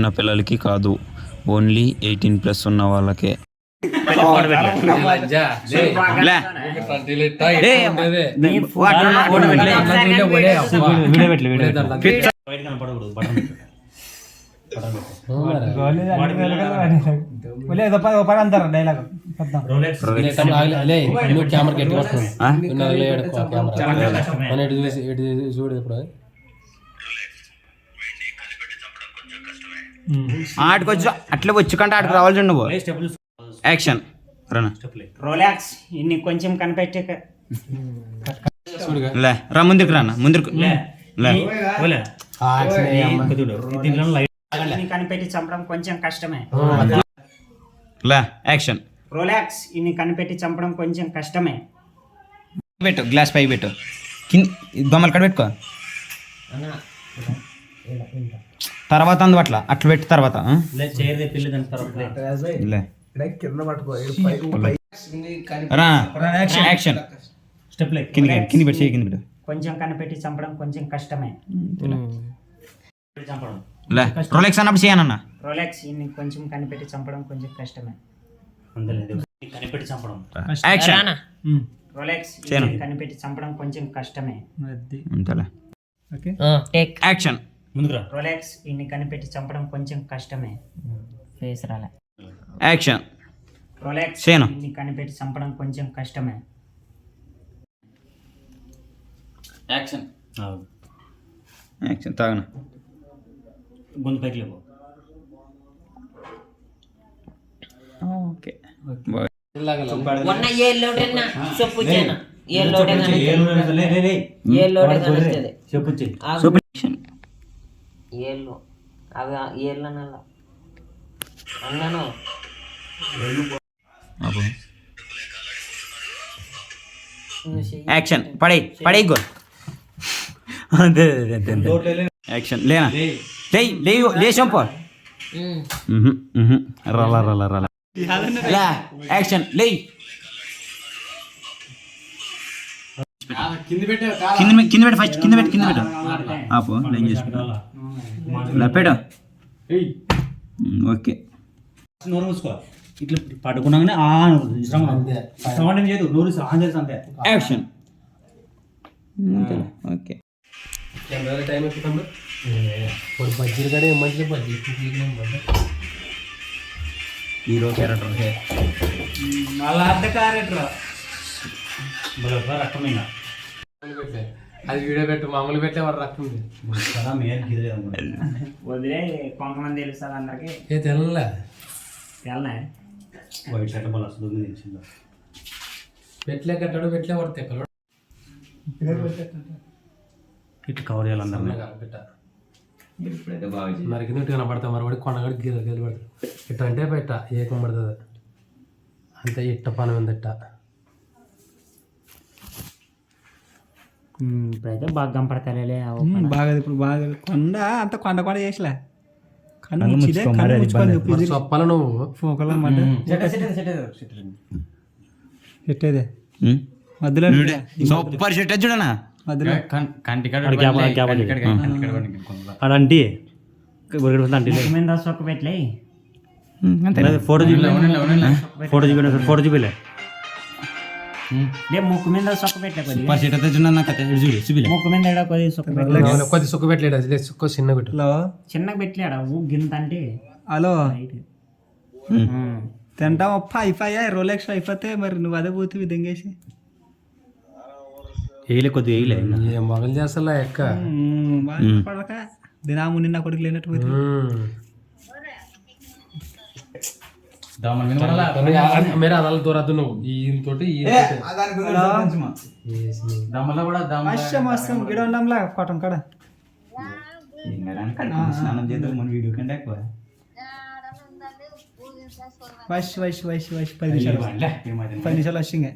చిన్నపిల్లలకి కాదు, ఓన్లీ 18+ ఉన్న వాళ్ళకే. ఆడికొచ్చు అట్లా వచ్చుకంటే ఆడికి రావాల్సి నువ్వు. యాక్షన్. రోలాక్స్ ఇన్ని కొంచెం కనిపెట్టే లే రా, ముందుకు రానా, ముందుకు కనిపెట్టి చంపడం కొంచెం కష్టమే. లే యాక్షన్. రోలాక్స్ ఇన్ని కనిపెట్టి చంపడం కొంచెం కష్టమే. పెట్టు, గ్లాస్ పై పెట్టు, కింద దొమ్మలు కడ పెట్టుకో, తర్వాత అందుబట్ల అట్లా పెట్టి తర్వాత యాక్షన్. కింద పెట్టి కింద పెట్టు. కొంచెం కనిపెట్టి చంపడం కొంచెం కష్టమే. రోలెక్స్ అన్నప్పుడు చేయనన్న. రోలెక్స్ ఇన్ని కొంచెం కనిపెట్టి చంపడం కొంచెం కష్టమే. కనిపెట్టి చంపడం యాక్షన్. రోలెక్స్ కనిపెట్టి చంపడం కొంచెం కష్టమే. యాక్షన్. రోలెక్స్ ఇన్ని కనిపెట్టి చంపడం కొంచెం కష్టమే. ఫేస్ రాలే. యాక్షన్. రోలెక్స్ ఇన్ని కనిపెట్టి చంపడం కొంచెం కష్టమే. యాక్షన్. యాక్షన్. తాగను. గొంతు పైకి లేవు. ఓకే. యాక్షన్. పడే పడే గోల్. యాక్షన్. లేనా లేచంపో. రలా రలా రలా. యాక్షన్. లే కింద పెట్టు, ఫస్ట్ కింద పెట్టు ఆపు. ఏం చేసుకుంటా పెట్టు. ఓకే. నోరు మూసుకో. ఇట్లా పడుకున్నాగానే సౌండ్ ఏం చేయదు, నోరు ఆన్ చేస్తా అంతే. యాక్షన్. ఓకే. హీరో క్యారెక్టర్ మళ్ళా అర్ధ క్యారెక్టర్ రకమైన అది వీడియో పెట్టు, మామూలు పెట్టే వాడు రక్తం వదిలే. కొంతమంది తెలుస్తుంది అందరికి. తెల్ల తెల్లనే వైట్ షర్ట్ బాల్ వస్తుంది తెలిసిందా. పెట్లే కట్టాడు, పెట్లే పడితే ఇట్లా కవర్ చేయాలి అందరినీ. మరి కింద కనపడతా, మరి వాడి కొండగడి గీత గీత పడతాడు. ఇట్ట అంటే పెట్ట ఏకం పడుతుంది అంతే. ఇట్ట పని ఉంది ఇట్ట. ఇప్పుడైతే బాగా కనపడతాలే. బాగా ఇప్పుడు బాగా కొండ అంత కొండ కూడా చేసలే. చెప్పాలి నువ్వు పెట్టేదే మధ్యలో సూపర్ షెట్ చూడనా మధ్యలో అడంటి మీద సొక్క పెట్టలే. ఫోటో చూపి ఫోటో చూపిలే. ముక్కు మీద సొక్క పెట్టలే. సూపర్ షెట్ అయితే చూడన్నా కథ చూడు చూపిలే. ముక్కు మీద కొద్ది సొక్క పెట్టలేదు. కొద్ది సుక్క పెట్టలేడు, సుక్క చిన్న పెట్టు. చిన్నగా పెట్టలేడా గింత అంటే. హలో తింటాం అప్ప అయిపోయా. రోలెక్స్ అయిపోతే మరి నువ్వు అదే పోతుంది దెంగేసి వేయలే, కొద్దిగా వేయలే. ఏం మొగలు చేస్తా ఎక్క పడక దినాము నిన్న కొడుకు లేనట్టు పోతుంది. మీరు అనాలి దూరద్దు నువ్వు ఈయనతోటి గిడంలా కొట్టం కాడ స్నానం చేద్దాం మన వీడియో కంటే ఎక్కువ. వయసు వయసు వయసు వయసు 10 నిమిషాలు వచ్చింగే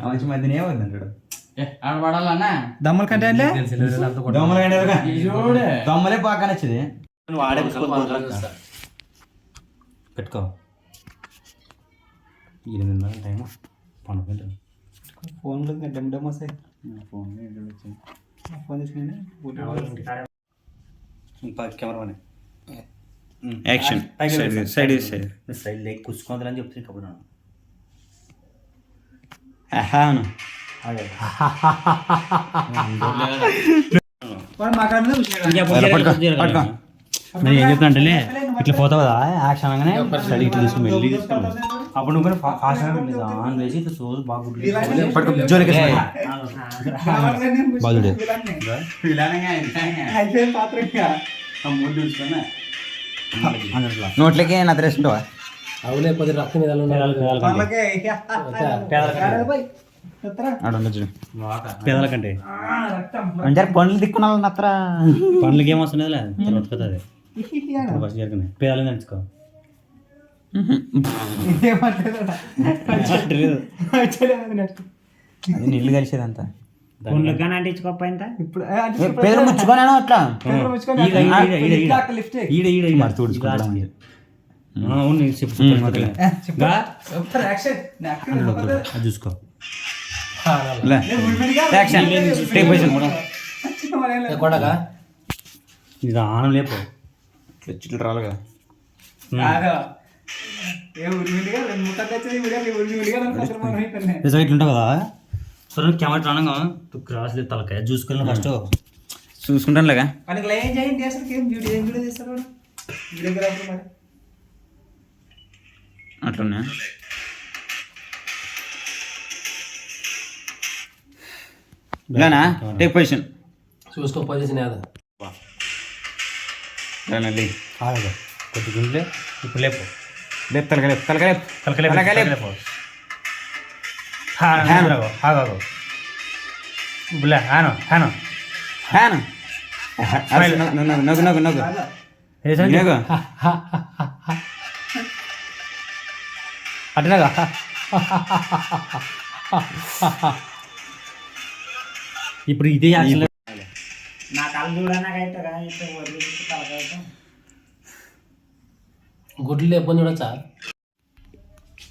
మంచి మధ్యనే వద్దంటాడు. దమ్మల కంటే అంటే దమ్మలే బాగా నచ్చింది. పెట్టుకో. 8:30 టైం పండుకుంటా. ఫోన్లో డమ్ డమ్ వస్తాయి. ఫోన్ తీసుకుని camera action side side side leg కూర్చుకోదని చెప్తుంది కప్పుడు అను వాడు మాట్లాడినా పట్టుకో నేను ఏం చెప్తాను అంటే ఇట్లా పోతావు కదా యాక్షన్ అనగానే స్టడీ ఇట్లా తీసుకుని వెళ్ళి తీసుకున్నాను అప్పుడు నువ్వు ఫాస్ట్ ఆన్ వేసి ఇట్లా సోజు బాగా పట్టుకో జోలికి బాగుండే అయిపోయిన పాత్ర ఇంకా. నోట్లకి నా తెరేస్తుంటావా అవులే కొద్ది రక్తం మీద వాళ్ళకే పోయి. ఎత్తరా? ఆడ ఉండొచ్చు పేదల కంటే రక్తం. అంటే పండ్లు దిక్కున్నాను నత్ర పండ్లకి ఏం వస్తుంది తర్వాత పోతుంది ఫస్ట్ జరుగుతున్నాయి పేదలు తెచ్చుకో ఏమంటాడట? వచ్చేదేమో నెక్స్ట్. అది నీళ్ళు కలిసేదంతా ఫోన్లు కానీ అంటించుకోకపోయిందా ఇప్పుడు అంటే ఇప్పుడు పేరు ముచ్చుకోనేను అట్లా పేపర్ ముచ్చుకొని ఈడ, ఈడ, ఈడ, ఈడ, ఈడ. అక్కడ లిఫ్ట్ చేయి. మరి తుడుచుకుంటాం అవును చెప్పు చెప్పు. Super action. యాక్షన్ అయిపోతుంది. అది చూసుకో లే. ఉడిమిడిగా యాక్షన్ టేక్ పొజిషన్ కొడగా ఇది ఆనం లేపు చిట్లు రావాలి కదా ఆగా. ఏ ఉడిమిడిగా రెండు ముక్కలు తెచ్చేది ఉడిమిడిగా నన్ను అసలు మనం అయిపోయినాయి. నిజంగా ఇట్లా ఉంటావు కదా సరే కెమెరా రానంగా క్రాస్ తలకాయ చూసుకుని ఫస్ట్ చూసుకుంటాను లేక మనకి లైన్ చేయండి అసలు ఏం వీడియో చేస్తాడు వాడు? వీడియోగ్రాఫర్ మరి. అట్లున్నా ఇలానా టేక్ పొజిషన్ చూసుకో పొజిషన్ ఏదా రండి ఆగదు కొద్ది గుండె ఇప్పుడు లేపు లేపు తలకలేపు తలకలేపు తలకలేపు తలకలేపు ఆగాగు బుల్ల ఆను ఆను హ్యాన్ నవ్వు నవ్వు నవ్వు నవ్వు అట్టినాగా ఇప్పుడు ఇదే యాక్షన్ నా కళ్ళు చూడనాకైతే అయితే వదిలిపెట్టి తలకైతే గుడ్లు లేకపోతే చూడచ్చా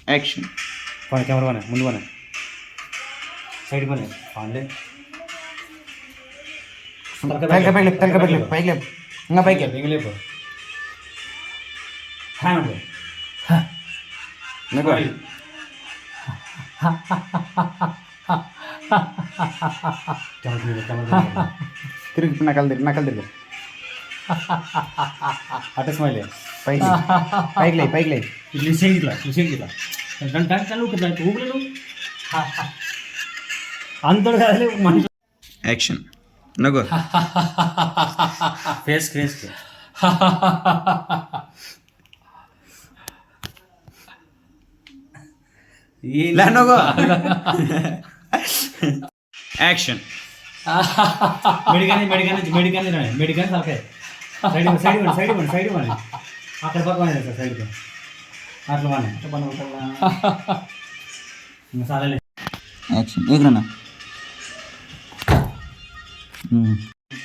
యాక్షన్ కెమెరా పని ముందు పని సైడ్ పని ఆన్లే పైకి లేపు తలక పైకి లేపు పైకి లేపు ఇంకా పైకి లేపు లేపు హ్యాండ్ నవ్వు తిరిగి నకలు తిరిగి అట్ట స్మైల్ పైకి పైకి లే పైకి లే ఇట్లా చేయి ఇట్లా ఊపిరి అంతడు కాదు మనిషి యాక్షన్ నవ్వు ఫేస్ లే నవ్వు యాక్షన్ మెడికల్ తలకాయ సైడ్ పని అక్కడ పక్కన సైడ్ అట్లా పని సరే యాక్షన్ ఎగురన్నా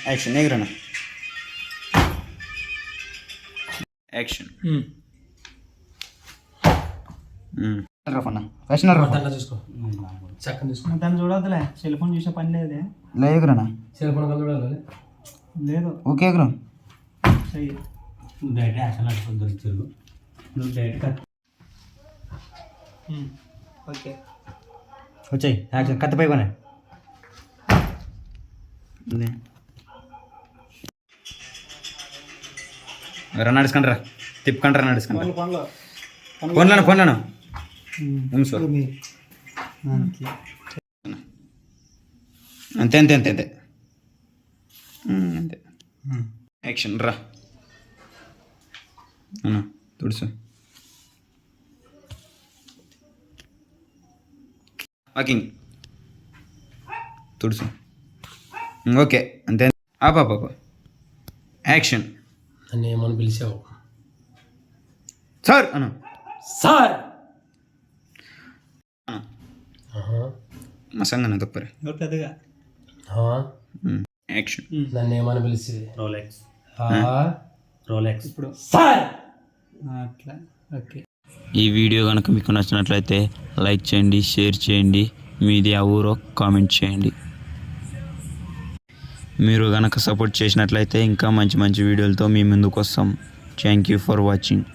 యాక్షన్ ఎగురన్నా యాక్షన్ అట్లా చూసుకో చక్కని చూసుకో దాన్ని చూడవద్దులే సెల్ ఫోన్ చూసే పని లేదే. లే ఎగురన్నా సెల్ ఫోన్ కళ్ళు చూడాలి లేదు ఓకే ఎగురు చెయ్యి. నువ్వు డైరెక్ట్ యాక్షన్ దొరికించు నువ్వు డైరెక్ట్ ఓకే వచ్చాయి యాక్షన్ కత్తిపై పని నడుచుకుంటారా తిప్పుకుంటారా నడుచుకుంటారా పనులు ఫోన్లను అంతే అంతే అంతే అంతే అంతే యాక్షన్ రా తుడుసు వాకింగ్ తుడుసు ఓకే అంతే ఆపా యాక్షన్ నన్ను ఏమని పిలిచావు సార్ అను సార్ మా సంగన తప్పరే పెద్దగా యాక్షన్ నన్ను ఏమని పిలిచి రోలెక్స్ ఇప్పుడు సార్ అట్లా ఓకే. ఈ వీడియో కనుక మీకు నచ్చినట్లయితే లైక్ చేయండి, షేర్ చేయండి, మీది ఆ ఊరో కామెంట్ చేయండి. మీరు కనుక సపోర్ట్ చేసినట్లయితే ఇంకా మంచి మంచి వీడియోలతో మీ ముందుకు వస్తాం. Thank you for watching.